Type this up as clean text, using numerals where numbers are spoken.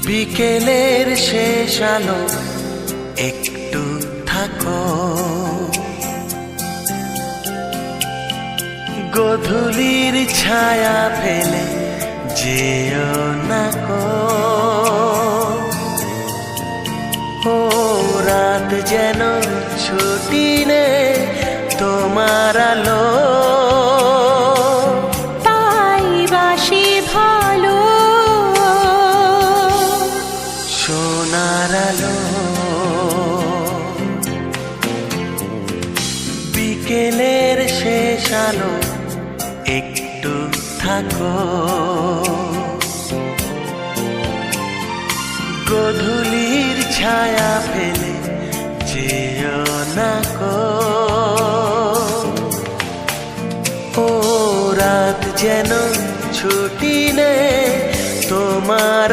বিকেলের শেষ আলো একটু থাকো, গোধূলির ছায়া ফেলে যেও না কো। ও রাত যেন ছুটি নে তোমার আলো, তাই বাসি ভালো সোনার আলো। বিকেলের শেষ আলো একটু থাকো, গোধূলির ছায়া ফেলে যেও না কো। ও রাত যেন ছুটি নে তোমার